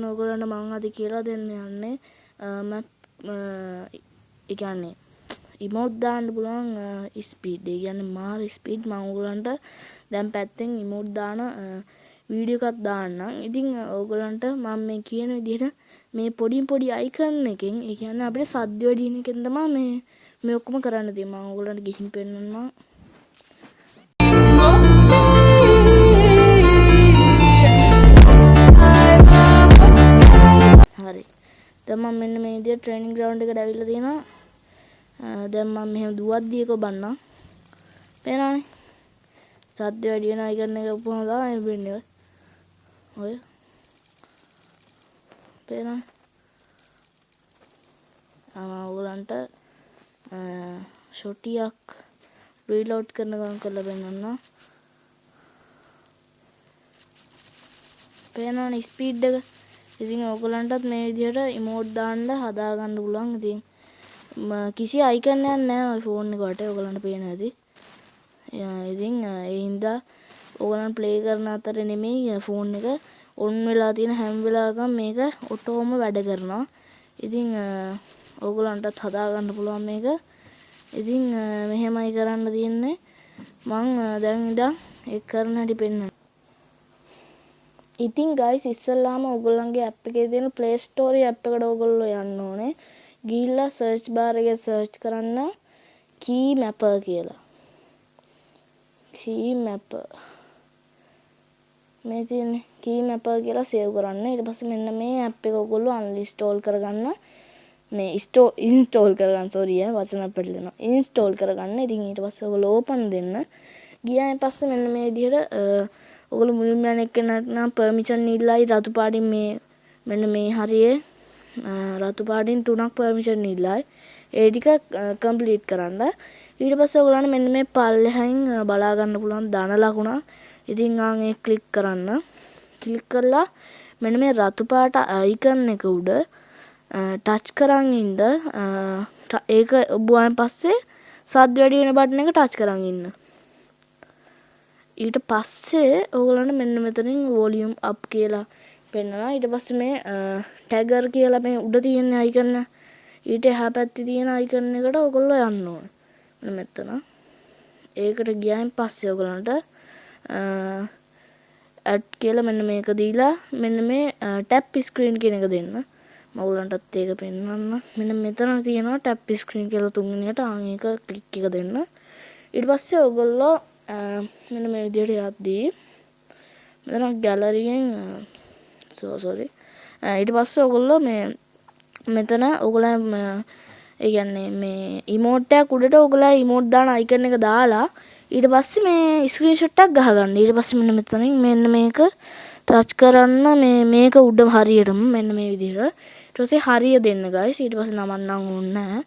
ඔයගොල්ලන්ට මම අද කියලා දෙන්න යන්නේ මැප් ඒ කියන්නේ ඉමෝට් දාන්න පුළුවන් ස්පීඩ්. ඒ කියන්නේ මාර ස්පීඩ්. මම ඔයගොල්ලන්ට දැන් පැත්තෙන් ඉමෝට් දාන වීඩියෝ එකක් දාන්නම්. ඉතින් ඔයගොල්ලන්ට මම මේ කියන විදිහට මේ පොඩි අයිකන් එකෙන් ඒ කියන්නේ අපිට සද්ද වැඩි වෙන එකෙන් තමයි මේ ඔක්කොම කරන්න තියෙන්නේ. මම ඔයගොල්ලන්ට ගිහින් පෙන්නන්නම්. හරි. දැන් මම මෙන්න මේ විදිහට ට්‍රේනින් ග්‍රවුන්ඩ් එකට ඇවිල්ලා තියෙනවා. දැන් මම මෙහෙම දුවද්දී එක බන්නා. පේනවනේ. සද්ද වැඩි වෙන අයිකන් එක උපුවම තමයි වෙන්නේ. ඔය. පේනවනේ. ඔයගලන්ට ෂොටියක් රීලෝඩ් කරන ගමන් කරලා පෙන්නන්න. පේනවනේ ස්පීඩ් එක. ඉතින් ඔයගලන්ටත් මේ විදිහට ඉමෝට් දාන්න හදා ගන්න පුළුවන්. ඉතින් කිසි අයිකන් එකක් නැහැ ෆෝන් එකට. ඔයගලන්ට පේන ඇති. ඉතින් ඒ හින්දා ඔයගලන් ප්ලේ කරන අතර නෙමෙයි ෆෝන් එක ඔන් වෙලා තියෙන හැම වෙලාවකම මේක ඔටෝම වැඩ කරනවා. ඉතින් ඔයගලන්ටත් හදා ගන්න පුළුවන් මේක. ඉතින් මෙහෙමයි කරන්න තියෙන්නේ. මං දැන් ඉඳන් ඒක කරන හැටි පෙන්නන්න. ඉතින් guys ඉස්සල්ලාම ඔයගොල්ලන්ගේ app එකේ තියෙන Play Store app එකට ඔයගොල්ලෝ යන්න ඕනේ. ගිහිල්ලා search bar එකේ search කරන්න key mapper කියලා. key mapper. මේ තියෙන්නේ key mapper කියලා save කරන්න. ඊට පස්සේ මෙන්න මේ app එක ඔයගොල්ලෝ uninstall කරගන්න. මේ install කරගන්න වචන පැටලෙනවා. install කරගන්න. ඉතින් ඊට පස්සේ ඔයගොල්ලෝ open දෙන්න. ගියාන් පස්සේ මෙන්න මේ විදිහට ඔයගොල්ලෝ මුලින්ම යන එක්කෙනාට නම් permission ඉල්ලයි රතු පාටින් මේ මෙන්න මේ හරියේ රතු පාටින් 3ක් permission ඉල්ලයි. ඒ ටික complete කරන්න. ඊට පස්සේ ඔයගොල්ලන්ට මෙන්න මේ පල්ලෙහායින් බලා ගන්න පුළුවන් ධන ලකුණ. ඉතින් ආන් ඒක ක්ලික් කරන්න. ක්ලික් කරලා මෙන්න මේ රතු පාට icon එක උඩ ටච් කරන් ඉන්න. ඒක ඔබුවාන් පස්සේ සද්ද වැඩි වෙන බටන් එක ටච් කරන් ඉන්න. ඊට පස්සේ ඔයගොල්ලන්ට මෙන්න මෙතනින් වොලියුම් අප් කියලා පෙන්නනවා. ඊට පස්සේ මේ ටැගර් කියලා මේ උඩ තියෙන අයිකන් ඊට එහා පැත්තේ තියෙන අයිකන් එකට ඔයගොල්ලෝ යන්න ඕනේ. මෙන්න මෙතන. ඒකට ගියාන් පස්සේ ඔයගොල්ලන්ට ඇඩ් කියලා මෙන්න මේක දීලා මෙන්න මේ ටැප් ස්ක්‍රීන් කියන එක දෙන්න. මම ඔයගොල්ලන්ටත් ඒක පෙන්නන්න. මෙන්න මෙතන තියෙනවා ටැප් ස්ක්‍රීන් කියලා තුන්වෙනියට ආන් ඒක ක්ලික් එක දෙන්න. ඊට පස්සේ ඔයගොල්ලෝ මෙන්න මේ විදිහට යද්දී මෙතන ගැලරියෙන් ඊට පස්සේ ඔයගොල්ලෝ මේ මෙතන ඔයගොල්ලන් ඒ කියන්නේ මේ ඉමෝට් එකක් උඩට ඔයගොල්ලෝ ඉමෝට් දාන අයිකන් එක දාලා ඊට පස්සේ මේ ස්ක්‍රීන්ෂොට් එකක් ගහගන්න. ඊට පස්සේ මෙන්න මෙතනින් මෙන්න මේක ටච් කරන්න මේක උඩ හරියටම මෙන්න මේ විදිහට. ඊට පස්සේ හරිය දෙන්න guys. ඊට පස්සේ නමන්න ඕනේ නැහැ.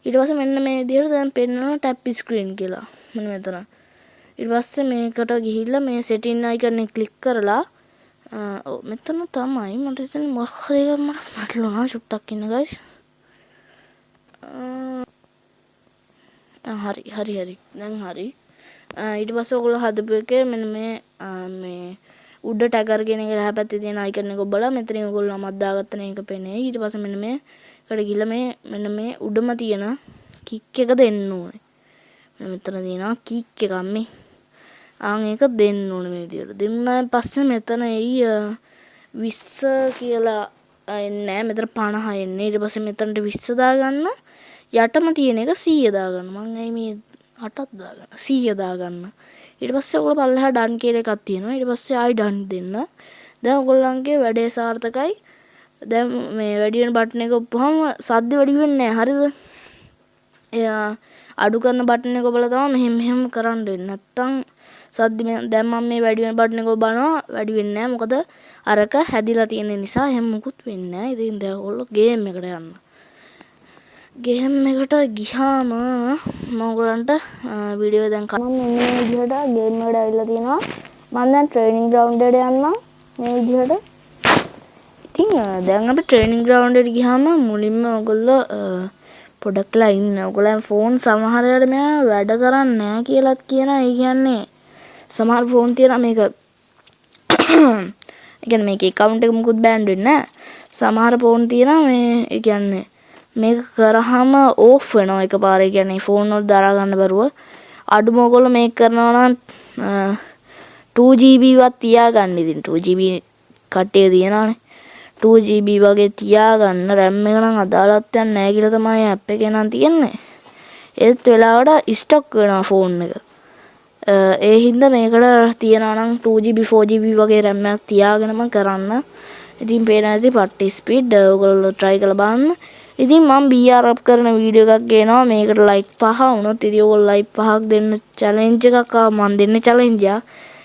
ඊට පස්සේ මෙන්න මේ විදිහට දැන් පෙන්නනවා ටැප් ස්ක්‍රීන් කියලා. මෙන්න මෙතන. ඊට පස්සේ මේකට ගිහිල්ලා මේ setting icon එක ක්ලික් කරලා මෙතන තමයි මට හිතෙන්නේ මොකක් හරි මට පැටලුණා චුට්ටක් ඉන්න guys. හරි. දැන් හරි. ඊට පස්සේ ඔයගොල්ලෝ හදපු එකේ මෙන්න මේ උඩ ටැගර් කියන එක එහා පැත්තේ තියෙන icon එක ඔබලා මෙතනින් ඔයගොල්ලෝ නමක් දාගත්ත නේ ඒක පෙනේ. ඊට පස්සේ මෙන්න මේකට ගිහිල්ලා මෙන්න මේ උඩම තියෙන කික් එක දෙන්න ඕනේ. මෙතන තියෙනවා කික් එකක් මේ. ආන් ඒක දෙන්න ඕනේ මේ විදියට. දෙන්නාන් පස්සේ මෙතන එයි 20 කියලා එන්නේ. මෙතන 50 එන්නේ. ඊට පස්සේ මෙතනට 20 දාගන්න. යටම තියෙන එක 100 දාගන්න. මම ඇයි මේ 8ක් දාගන්න. 100 දාගන්න. ඊට පස්සේ ඔයගොල්ලෝ පල්ලෙහා ඩන් කියලා එකක් තියෙනවා. ඊට පස්සේ ආයි ඩන් දෙන්න. දැන් ඔයගොල්ලන්ගේ වැඩේ සාර්ථකයි. දැන් මේ වැඩි වෙන බටන් එක ඔප්පුවම සද්ද වැඩි වෙන්නේ නැහැ. හරිද? එයා අඩු කරන බටන් එක ඔබලා තමයි මෙහෙම කරන්න වෙන්නේ. නැත්තම් සද්ද දැන් මම මේ වැඩි වෙන බටන් එක ඔබනවා වැඩි වෙන්නේ නැහැ. මොකද අරක හැදිලා තියෙන නිසා එහෙම මුකුත් වෙන්නේ නැහැ. ඉතින් දැන් ඔයගොල්ලෝ ගේම් එකට යන්න. ගේම් එකට ගියාම මම ඔයගලන්ට වීඩියෝ දැන් මම මේ විදිහට ගේම් එකට ඇවිල්ලා තියෙනවා. මම දැන් ට්‍රේනින් ග්‍රවුන්ඩ් එකට යනවා මේ විදිහට. ඉතින් දැන් අපි ට්‍රේනින් ග්‍රවුන්ඩ් එකට ගියාම මුලින්ම ඔයගොල්ලෝ පොඩක්ලා ඉන්න. ඔයගොල්ලන් ෆෝන් සමහර වෙලාවට මෙයා වැඩ කරන්නේ නැහැ කියලාත් කියනවා. ඒ කියන්නේ සමහර ෆෝන් තියෙනවා මේක කියන්නේ මේකේ account එක මුකුත් බෑන්ඩ් වෙන්නේ නැහැ. සමහර ෆෝන් තියෙනවා මේ ඒ කියන්නේ මේක කරාම ඕෆ් වෙනවා එකපාරේ. ඒ කියන්නේ ෆෝන් වල දරා ගන්න බැරුව. අඩුම ඔයගොල්ලෝ මේක කරනවා නම් 2GB වත් තියාගන්න. ඉතින් 2GB කට්ටිය තියනවානේ. 2GB වගේ තියාගන්න. RAM එක නම් අදාළත් නැහැ කියලා තමයි app එකේ නම් තියෙන්නේ. ඒත් වෙලාවට ස්ටොක් වෙනවා ෆෝන් එක. ඒ හින්දා මේකට තියනවා නම් 2GB 4GB වගේ RAM එකක් තියාගෙනම කරන්න. ඉතින් පේනවා ඇති පට්ටි ස්පීඩ් ඔයගොල්ලෝ try කරලා බලන්න. ඉතින් මම BR up කරන වීඩියෝ එකක් ගේනවා. මේකට like 5 වුණොත් ඉතින් ඔයගොල්ලෝ like 5ක් දෙන්න challenge එකක් මම දෙන්නේ challenge එක.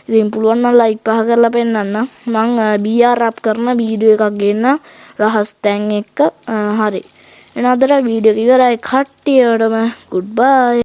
ඉතින් පුළුවන් නම් like 5 කරලා පෙන්නන්න. මම BR up කරන වීඩියෝ එකක් ගේන්න රහස් තැන් එක්ක. හරි. එහෙනම් අදට වීඩියෝ එක ඉවරයි. කට්ටියටම goodbye.